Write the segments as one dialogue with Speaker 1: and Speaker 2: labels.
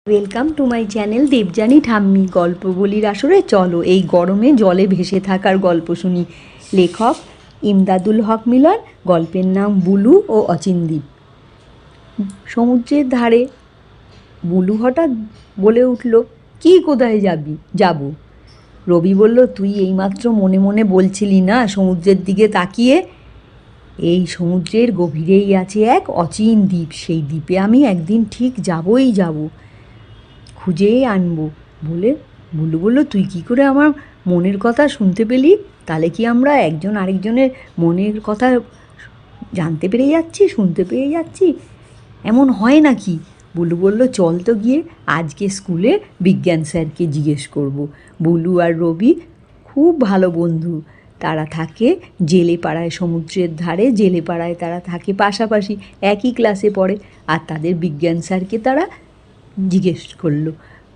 Speaker 1: Welcome to my channel Debjani ঠাম্মি। গল্প বলির আসরে চলো এই গরমে জলে ভেসে থাকার গল্প শুনি। লেখক ইমদাদুল হক মিলন। গল্পের নাম বুলু ও অচিনদ্বীপ। সমুদ্রের ধারে বুলু হঠাৎ বলে উঠল, কি কোথায় যাবি? যাব। রবি বলল, তুই এইমাত্র মনে মনে বলছিলি না সমুদ্রের দিকে তাকিয়ে? এই সমুদ্রের গভীরেই আছে এক অচিন দ্বীপ, সেই দ্বীপে আমি একদিন ঠিক যাবই যাব, খুঁজেই আনবো বলে বুলু বলল, তুই কি করে আমার মনের কথা শুনতে পেলি? তাহলে কি আমরা একজন আরেকজনের মনের কথা জানতে পেরে যাচ্ছি, শুনতে পেরে যাচ্ছি? এমন হয় নাকি? বুলু বলল, চল তো গিয়ে আজকে স্কুলে বিজ্ঞান স্যারকে জিজ্ঞেস করব। বুলু আর রবি খুব ভালো বন্ধু। তারা থাকে জেলেপাড়ায়, সমুদ্রের ধারে জেলেপাড়ায় তারা থাকে, পাশাপাশি একই ক্লাসে পড়ে। আর তাদের বিজ্ঞান স্যারকে তারা জিজ্ঞেস করলো,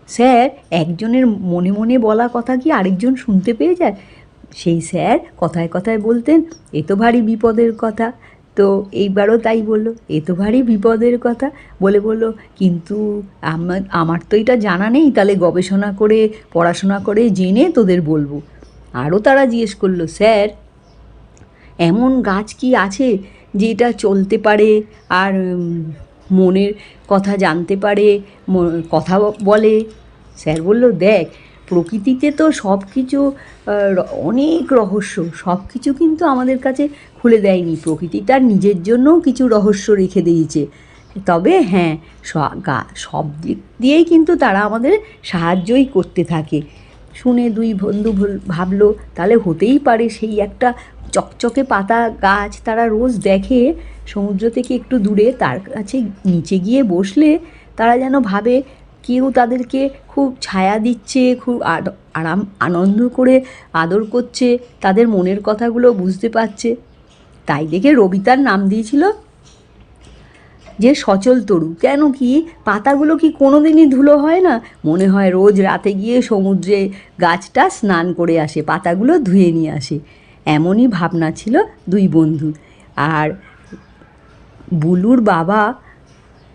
Speaker 1: স্যার, একজনের মনে মনে বলা কথা কি আরেকজন শুনতে পেয়ে যায়? সেই স্যার কথায় কথায় বলতেন, এ তো ভারী বিপদের কথা। তো এইবারও তাই বললো, এ তো ভারী বিপদের কথা বলে বললো, কিন্তু আমার তো এটা জানা নেই, তাহলে গবেষণা করে পড়াশোনা করে জেনে তোদের বলবো। আরও তারা জিজ্ঞেস করলো, স্যার, এমন গাছ কি আছে যেটা চলতে পারে আর মনের কথা জানতে পারে, কথা বলে? স্যার বলল, দেখ, প্রকৃতিতে তো সব কিছু অনেক রহস্য, সব কিছু কিন্তু আমাদের কাছে খুলে দেয়নি। প্রকৃতি তার নিজের জন্যও কিছু রহস্য রেখে দিয়েছে। তবে হ্যাঁ, সব দিক দিয়েই কিন্তু তারা আমাদের সাহায্যই করতে থাকে। শুনে দুই বন্ধু ভাবলো, তাহলে হতেই পারে সেই একটা চকচকে পাতা গাছ তারা রোজ দেখে সমুদ্র থেকে একটু দূরে, তার কাছে নিচে গিয়ে বসলে তারা যেন ভাবে কেউ তাদেরকে খুব ছায়া দিচ্ছে, খুব আরাম আনন্দ করে আদর করছে, তাদের মনের কথাগুলো বুঝতে পারছে। তাই দেখে রবি তার নাম দিয়েছিল যে সচল তরু। কেন কি পাতাগুলো কি কোনো দিনই ধুলো হয় না? মনে হয় রোজ রাতে গিয়ে সমুদ্রে গাছটা স্নান করে আসে, পাতাগুলো ধুয়ে নিয়ে আসে। এমনই ভাবনা ছিল দুই বন্ধু। আর বুলুর বাবা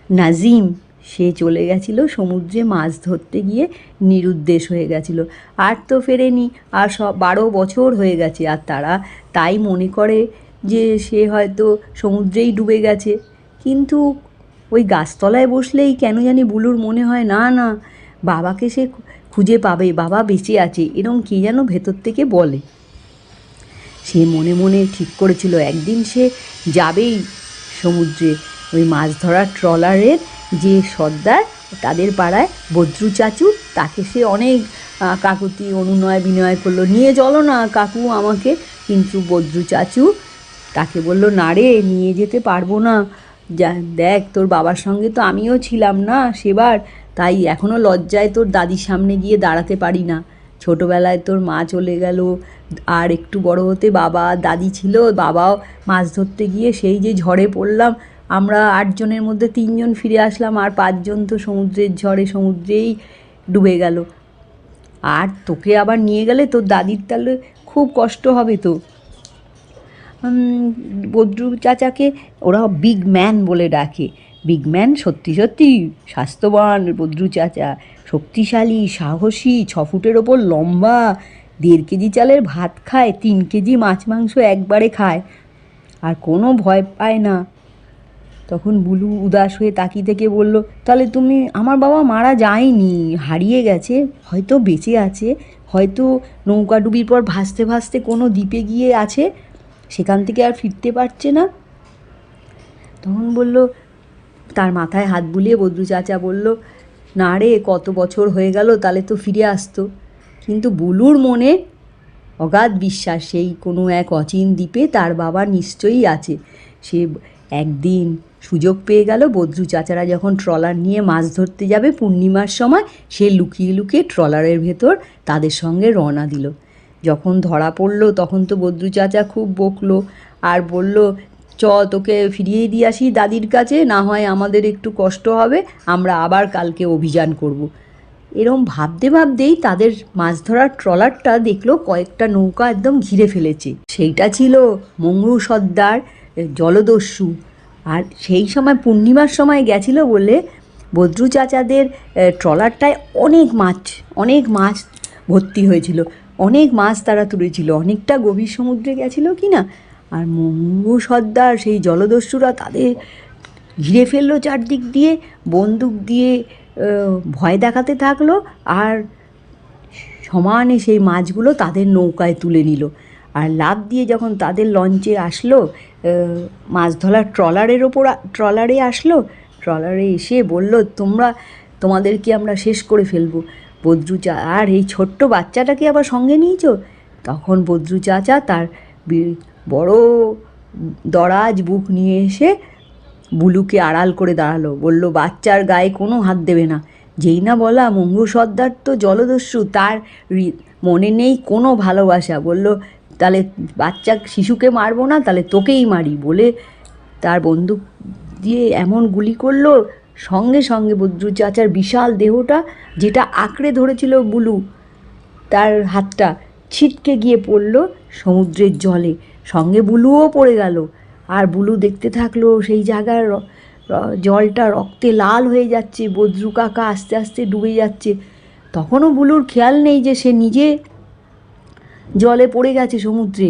Speaker 1: নাজিম, সে চলে গেছিল সমুদ্রে মাছ ধরতে গিয়ে, নিরুদ্দেশ হয়ে গেছিল, আর তো ফেরেনি। আর 12 বছর হয়ে গেছে, আর তারা তাই মনে করে যে সে হয়তো সমুদ্রেই ডুবে গেছে। কিন্তু ওই গাছতলায় বসলেই কেন জানি বুলুর মনে হয়, না না, বাবাকে সে খুঁজে পাবে, বাবা বেঁচে আছে, এরম কে যেন ভেতর থেকে বলে। সে মনে মনে ঠিক করেছিল একদিন সে যাবেই সমুদ্রে। ওই মাছ ধরার ট্রলারের যে সর্দার, তাদের পাড়ায় বদ্রু চাচু, তাকে সে অনেক কাকুতি অনুনয় বিনয় করলো, নিয়ে চলো না কাকু আমাকে। কিন্তু বদ্রু চাচু তাকে বলল, না রে, নিয়ে যেতে পারবো না। দেখ, তোর বাবার সঙ্গে তো আমিও ছিলাম না সেবার, তাই এখনও লজ্জায় তোর দাদির সামনে গিয়ে দাঁড়াতে পারি না। ছোটোবেলায় তোর মা চলে গেল, আর একটু বড় হতে বাবা দাদি ছিল, বাবাও মাছ ধরতে গিয়ে সেই যে ঝড়ে পড়লাম, আমরা 8 জনের মধ্যে 3 জন ফিরে আসলাম, আর 5 জন তো সমুদ্রের ঝড়ে সমুদ্রেই ডুবে গেল। আর তোকে আবার নিয়ে গেলে তোর দাদির তাহলে খুব কষ্ট হবে তো। বদ্রু চাচাকে ওরা বিগ ম্যান বলে ডাকে। বিগ ম্যান সত্যি সত্যি স্বাস্থ্যবান বদ্রু চাচা, শক্তিশালী, সাহসী, 6 ফুটের ওপর লম্বা, 1.5 কেজি চালের ভাত খায়, 3 কেজি মাছ মাংস একবারে খায়, আর কোনো ভয় পায় না। তখন বুলু উদাস হয়ে তাকিয়ে থেকে বলল, তাহলে তুমি, আমার বাবা মারা যায়নি, হারিয়ে গেছে, হয়তো বেঁচে আছে, হয়তো নৌকাডুবির পর ভাসতে ভাসতে কোনো দ্বীপে গিয়ে আছে, সেখান থেকে আর ফিরতে পারছে না। তখন বলল, তার মাথায় হাত বুলিয়ে বদ্রু চাচা বলল, না রে, কত বছর হয়ে গেল, তাহলে তো ফিরে আসতো। কিন্তু বুলুর মনে অগাধ বিশ্বাস, সেই কোনো এক অচিন দ্বীপে তার বাবা নিশ্চয়ই আছে। সে একদিন সুযোগ পেয়ে গেল, বদ্রু চাচারা যখন ট্রলার নিয়ে মাছ ধরতে যাবে পূর্ণিমার সময়, সে লুকিয়ে লুকিয়ে ট্রলারের ভেতর তাদের সঙ্গে রওনা দিল। যখন ধরা পড়লো তখন তো বদ্রু চাচা খুব বকলো, আর বলল, তোকে ফিরিয়ে দিয়ে আসি দাদির কাছে, না হয় আমাদের একটু কষ্ট হবে, আমরা আবার কালকে অভিযান করব। এরম ভাবতে ভাবতেই তাদের মাছ ধরার ট্রলারটা দেখলো কয়েকটা নৌকা একদম ঘিরে ফেলেছে। সেইটা ছিল মঙ্গু সর্দার জলদস্যু। আর সেই সময় পূর্ণিমার সময় গেছিল বলে বদ্রু চাচাদের ট্রলারটায় অনেক মাছ ভর্তি হয়েছিল, অনেক মাছ তারা তুলেছিল, অনেকটা গভীর সমুদ্রে গেছিল কি না। আর মঙ্গু সর্দার সেই জলদস্যুরা তাদের ঘিরে ফেললো চারদিক দিয়ে, বন্দুক দিয়ে ভয় দেখাতে থাকলো, আর সমানে সেই মাছগুলো তাদের নৌকায় তুলে নিল। আর লাফ দিয়ে যখন তাদের লঞ্চে আসলো, মাছ ধরার ট্রলারে আসলো, ট্রলারে এসে বলল, তোমাদেরকে আমরা শেষ করে ফেলবো। আর এই ছোট্ট বাচ্চাটাকে আবার সঙ্গে নিয়েছো। তখন বদ্রু চাচা তার বড় দরাজ বুক নিয়ে এসে বুলুকে আড়াল করে দাঁড়ালো, বলল, বাচ্চার গায়ে কোনো হাত দেবে না। যেই না বলা, মঙ্গু সর্দার তো জলদস্যু, তার মনে নেই কোনো ভালোবাসা। বলল, তাহলে শিশুকে মারবো না, তাহলে তোকেই মারি বলে তার বন্দুক দিয়ে এমন গুলি করলো, সঙ্গে সঙ্গে বদ্রু চাচার বিশাল দেহটা, যেটা আঁকড়ে ধরেছিল বুলু, তার হাতটা ছিটকে গিয়ে পড়ল সমুদ্রের জলে, সঙ্গে বুলুও পড়ে গেল। আর বুলু দেখতে থাকলো সেই জায়গার জলটা রক্তে লাল হয়ে যাচ্ছে, বদ্রু কাকা আস্তে আস্তে ডুবে যাচ্ছে। তখনও বুলুর খেয়াল নেই যে সে নিজে জলে পড়ে গেছে সমুদ্রে।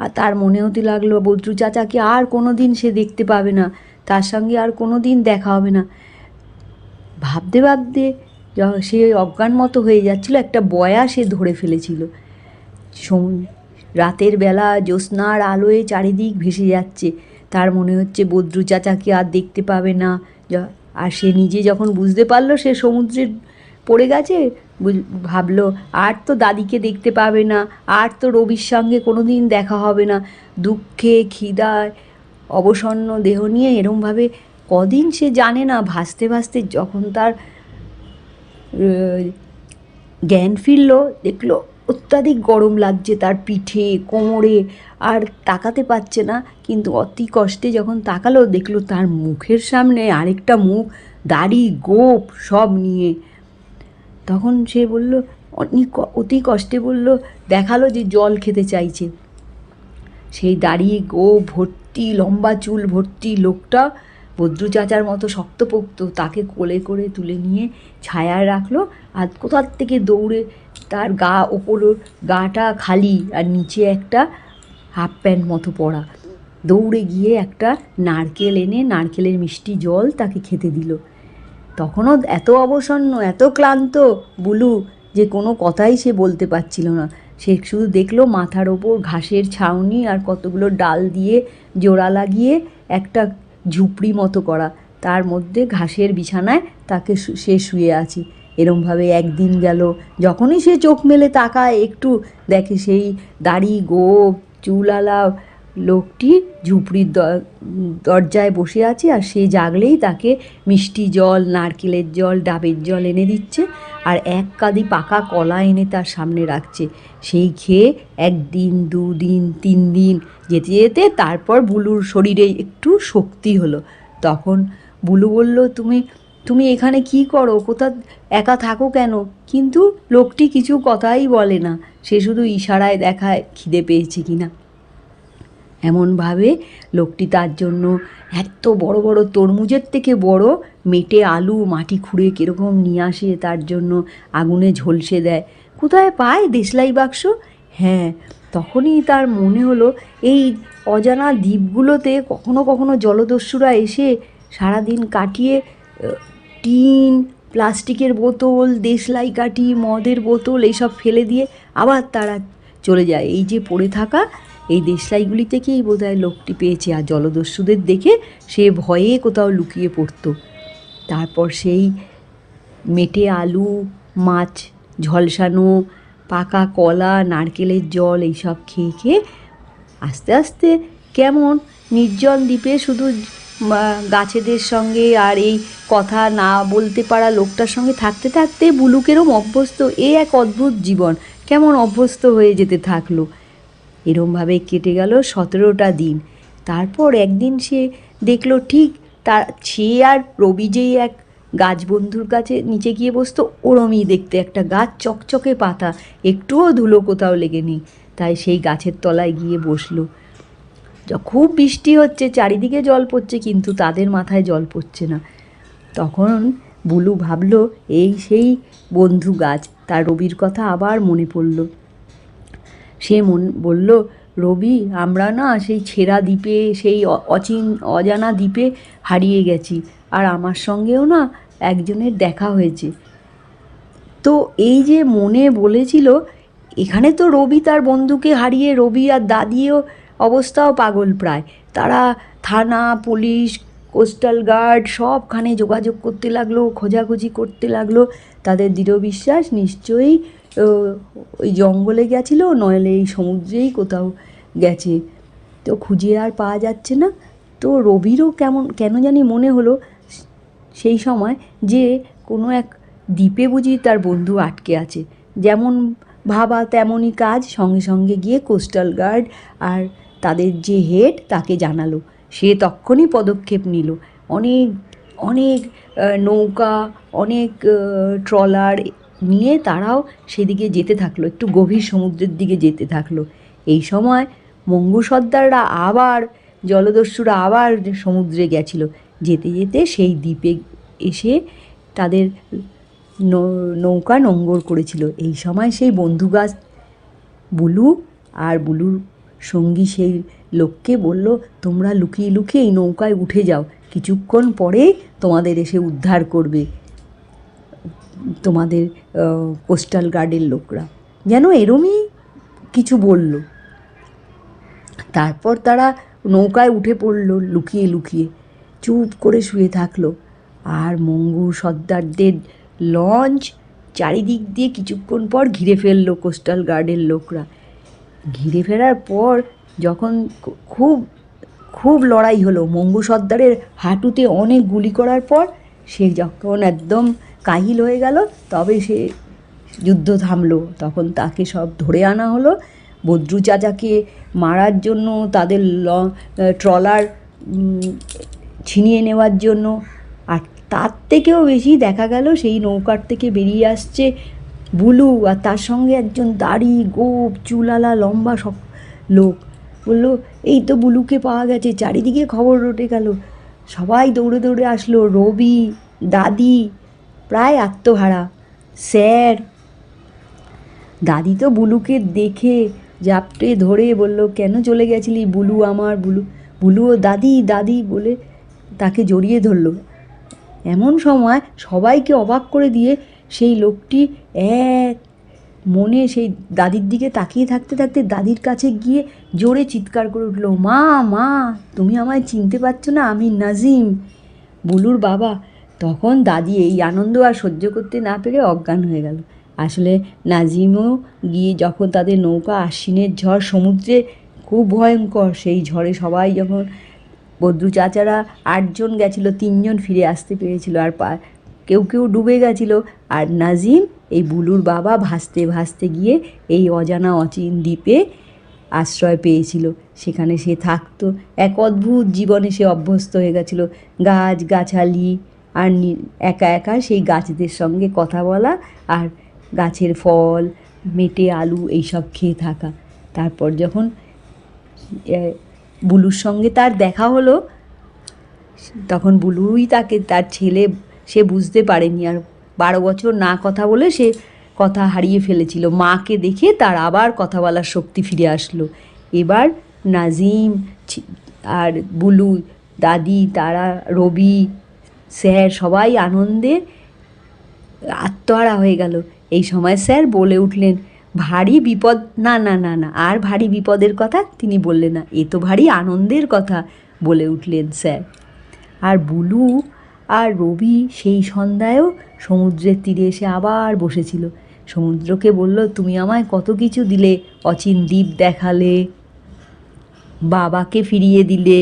Speaker 1: আর তার মনে হতে লাগলো বদ্রু চাচাকে আর কোনো দিন সে দেখতে পাবে না, তার সঙ্গে আর কোনো দিন দেখা হবে না। ভাবতে ভাবতে সে অজ্ঞান মতো হয়ে যাচ্ছিল, একটা বয়া সে ধরে ফেলেছিল। রাতের বেলা জ্যোৎস্নার আলোয় চারিদিক ভেসে যাচ্ছে, তার মনে হচ্ছে বদ্রু চাচাকে আর দেখতে পাবে না। আর সে নিজে যখন বুঝতে পারলো সে সমুদ্রে পড়ে গেছে, ভাবলো আর তো দাদিকে দেখতে পাবে না, আর তো রবির সঙ্গে কোনো দিন দেখা হবে না। দুঃখে খিদায় অবসন্ন দেহ নিয়ে এরমভাবে কদিন সে জানে না, ভাসতে ভাসতে যখন তার জ্ঞান ফিরল, দেখলো অত্যাধিক গরম লাগছে তার পিঠে কোমরে, আর তাকাতে পারছে না। কিন্তু অতি কষ্টে যখন তাকালো, দেখলো তার মুখের সামনে আরেকটা মুখ, দাড়ি গোঁফ সব নিয়ে। তখন সে বলল, অতি কষ্টে বলল, দেখালো যে জল খেতে চাইছে। সেই দাড়ি গোঁফ ভর্তি, লম্বা চুল ভর্তি লোকটা বদ্রু চাচার মতো শক্তপোক্ত, তাকে কোলে করে তুলে নিয়ে ছায়ায় রাখলো। আর কোথার থেকে দৌড়ে, তার গাটা খালি আর নিচে একটা হাফ প্যান্ট মতো পরা, দৌড়ে গিয়ে একটা নারকেল এনে নারকেলের মিষ্টি জল তাকে খেতে দিল। তখনও এত অবসন্ন, এত ক্লান্ত বুলু যে কোনো কথাই সে বলতে পারছিল না। সে শুধু দেখলো মাথার ওপর ঘাসের ছাউনি আর কতগুলো ডাল দিয়ে জোড়া লাগিয়ে একটা ঝুপড়ি মতো করা, তার মধ্যে ঘাসের বিছানায় সে শুয়ে আছে। এরমভাবে একদিন গেল, যখনই সে চোখ মেলে তাকায় একটু, দেখে সেই দাড়ি গোঁফ চুলওয়ালা লোকটি ঝুপড়ির দরজায় বসে আছে, আর সে জাগলেই তাকে মিষ্টি জল, নারকেলের জল, ডাবের জল এনে দিচ্ছে, আর এক কাঁদি পাকা কলা এনে তার সামনে রাখছে। সেই খেয়ে 1 দিন 2 দিন 3 দিন যেতে যেতে তারপর বুলুর শরীরে একটু শক্তি হলো। তখন বুলু বলল, তুমি এখানে কি করো, একা থাকো কেন? কিন্তু লোকটি কিছু কথাই বলে না, সে শুধু ইশারায় দেখায় খিদে পেয়েছে কিনা। এমনভাবে লোকটি তার জন্য এত বড় বড় তরমুজের থেকে বড় মেটে আলু মাটি খুঁড়ে কীরকম নিয়ে আসে, তার জন্য আগুনে ঝলসে দেয়। কোথায় পায় দেশলাই বাক্স? হ্যাঁ, তখনই তার মনে হলো এই অজানা দ্বীপগুলোতে কখনো কখনো জলদস্যুরা এসে সারাদিন কাটিয়ে টিন, প্লাস্টিকের বোতল, দেশলাই কাঠি, মদের বোতল এইসব ফেলে দিয়ে আবার তারা চলে যায়। এই যে পড়ে থাকা এই দেশলাইগুলি থেকেই বোধহয় লোকটি পেয়েছে, আর জলদস্যুদের দেখে সে ভয়ে কোথাও লুকিয়ে পড়ত। তারপর সেই মেটে আলু, মাছ ঝলসানো, পাকা কলা, নারকেলের জল এইসব খেয়ে খেয়ে আস্তে আস্তে কেমন নির্জন দ্বীপে শুধু গাছেদের সঙ্গে আর এই কথা না বলতে পারা লোকটার সঙ্গে থাকতে থাকতে বুলুকেরও অভ্যস্ত, এক অদ্ভুত জীবন কেমন অভ্যস্ত হয়ে যেতে থাকলো। এরমভাবে কেটে গেল 17টা দিন। তারপর একদিন সে দেখলো ঠিক সে আর রবি যেই এক গাছ বন্ধুর কাছে নিচে গিয়ে বসতো, ওরমই দেখতে একটা গাছ, চকচকে পাতা, একটুও ধুলো কোথাও লেগে নেই। তাই সেই গাছের তলায় গিয়ে বসলো। খুব বৃষ্টি হচ্ছে, চারিদিকে জল পড়ছে, কিন্তু তাদের মাথায় জল পড়ছে না। তখন বুলু ভাবল এই সেই বন্ধু গাছ। তার রবির কথা আবার মনে পড়ল। সে বলল, রবি, আমরা না সেই ছেঁড়া দ্বীপে, সেই অজানা দ্বীপে হারিয়ে গেছি, আর আমার সঙ্গেও না একজনের দেখা হয়েছে। তো এই যে মনে বলেছিল, এখানে তো রবি তার বন্ধুকে হারিয়ে, রবি আর দাদিও অবস্থাও পাগল প্রায়। তারা থানা, পুলিশ, কোস্টাল গার্ড সবখানে যোগাযোগ করতে লাগলো, খোঁজাখুঁজি করতে লাগলো। তাদের দৃঢ় বিশ্বাস নিশ্চয়ই ওই জঙ্গলে গেছিলো, নইলে এই সমুদ্রেই কোথাও গেছে। তো খুঁজে আর পাওয়া যাচ্ছে না। তো রবিরও কেন জানি মনে হলো সেই সময় যে কোনো এক দ্বীপে বুঝি তার বন্ধু আটকে আছে। যেমন ভাবা তেমনই কাজ। সঙ্গে সঙ্গে গিয়ে কোস্টাল গার্ড আর তাদের যে হেড তাকে জানালো। সে তক্ষুনি পদক্ষেপ নিল। অনেক অনেক নৌকা, অনেক ট্রলার নিয়ে তারাও সেদিকে যেতে থাকলো, একটু গভীর সমুদ্রের দিকে যেতে থাকলো। এই সময় মঙ্গু সর্দাররা আবার, জলদস্যুরা আবার সমুদ্রে গেছিল। যেতে যেতে সেই দ্বীপে এসে তাদের নৌকা নোঙর করেছিল। এই সময় সেই বন্ধু গাছ বুলু আর বুলুর সঙ্গী সেই লোককে বলল, তোমরা লুকিয়ে লুকিয়ে এই নৌকায় উঠে যাও, কিছুক্ষণ পরে তোমাদের এসে উদ্ধার করবে তোমাদের কোস্টাল গার্ডের লোকরা। যেন এরমই কিছু বলল। তারপর তারা নৌকায় উঠে পড়ল লুকিয়ে লুকিয়ে, চুপ করে শুয়ে থাকলো। আর মঙ্গু সর্দারদের লঞ্চ চারিদিক দিয়ে কিছুক্ষণ পর ঘিরে ফেললো কোস্টাল গার্ডের লোকরা। ঘিরে ফেরার পর যখন খুব খুব লড়াই হলো, মঙ্গু সর্দারের হাঁটুতে অনেক গুলি করার পর সে যখন একদম কাহিল হয়ে গেল, তবে সে যুদ্ধ থামলো। তখন তাকে সব ধরে আনা হলো। বদ্রু চাচাকে মারার জন্য, তাদের ট্রলার ছিনিয়ে নেওয়ার জন্য। আর তার থেকেও বেশি দেখা গেল সেই নৌকার থেকে বেরিয়ে আসছে বুলু, আর তার সঙ্গে একজন দাড়ি গোঁফ চুলালা লম্বা সব লোক। বললো, এই তো বুলুকে পাওয়া গেছে। চারিদিকে খবর রটে গেল। সবাই দৌড়ে দৌড়ে আসলো। রবি, দাদি প্রায় আত্মহারা, স্যার। দাদি তো বুলুকে দেখে জাপটে ধরে বলল, কেন চলে গেছিলি বুলু আমার? বুলুও দাদি দাদি বলে তাকে জড়িয়ে ধরল। এমন সময় সবাইকে অবাক করে দিয়ে সেই লোকটি এক মনে সেই দাদির দিকে তাকিয়ে থাকতে থাকতে দাদির কাছে গিয়ে জোরে চিৎকার করে উঠল, মা, মা, তুমি আমায় চিনতে পারছো না? আমি নাজিম, বুলুর বাবা। তখন দাদি এই আনন্দ আর সহ্য করতে না পেরে অজ্ঞান হয়ে গেল। আসলে নাজিমও গিয়ে যখন তাদের নৌকা, আশ্বিনের ঝড়, সমুদ্রে খুব ভয়ঙ্কর, সেই ঝড়ে সবাই যখন, বদ্রু চাচারা 8 জন গেছিল, 3 জন ফিরে আসতে পেরেছিল, আর কেউ কেউ ডুবে গেছিল। আর নাজিম, এই বুলুর বাবা, ভাসতে ভাসতে গিয়ে এই অজানা অচিন দ্বীপে আশ্রয় পেয়েছিল। সেখানে সে থাকতো। এক অদ্ভুত জীবনে সে অভ্যস্ত হয়ে গেছিল। গাছ গাছালি আর একা একা সেই গাছদের সঙ্গে কথা বলা, আর গাছের ফল, মেটে আলু এইসব খেয়ে থাকা। তারপর যখন বুলুর সঙ্গে তার দেখা হলো, তখন বুলুই তাকে, তার ছেলে, সে বুঝতে পারেনি। আর 12 বছর না কথা বলে সে কথা হারিয়ে ফেলেছিল। মাকে দেখে তার আবার কথা বলার শক্তি ফিরে আসলো। এবার নাজিম আর বুলু, দাদি, তারা, রবি, স্যার সবাই আনন্দে আত্মহারা হয়ে গেল। এই সময় স্যার বলে উঠলেন, ভারী বিপদ, না না না না, আর ভারী বিপদের কথা তিনি বললেন না, এ তো ভারী আনন্দের কথা বলে উঠলেন স্যার। আর বুলু আর রবি সেই সন্ধ্যায়ও সমুদ্রের তীরে এসে আবার বসেছিল। সমুদ্রকে বলল, তুমি আমায় কত কিছু দিলে, অচিন দ্বীপ দেখালে, বাবাকে ফিরিয়ে দিলে।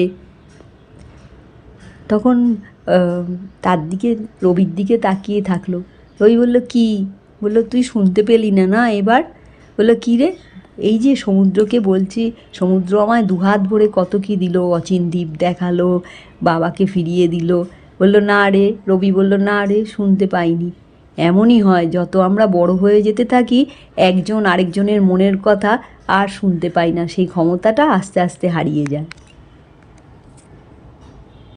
Speaker 1: তখন তার দিকে, রবির দিকে তাকিয়ে থাকলো। রবি বলল, কি? বলল, তুই শুনতে পেলি না না এবার? বললো, কী রে? এই যে সমুদ্রকে বলছি, সমুদ্র আমায় দুহাত ভরে কত কী দিল, অচিন দ্বীপ দেখালো, বাবাকে ফিরিয়ে দিল। বললো, না রে। রবি বলল, না রে, শুনতে পাইনি। এমনই হয়, যত আমরা বড় হয়ে যেতে থাকি, একজন আরেকজনের মনের কথা আর শুনতে পাই না, সেই ক্ষমতাটা আস্তে আস্তে হারিয়ে যায়।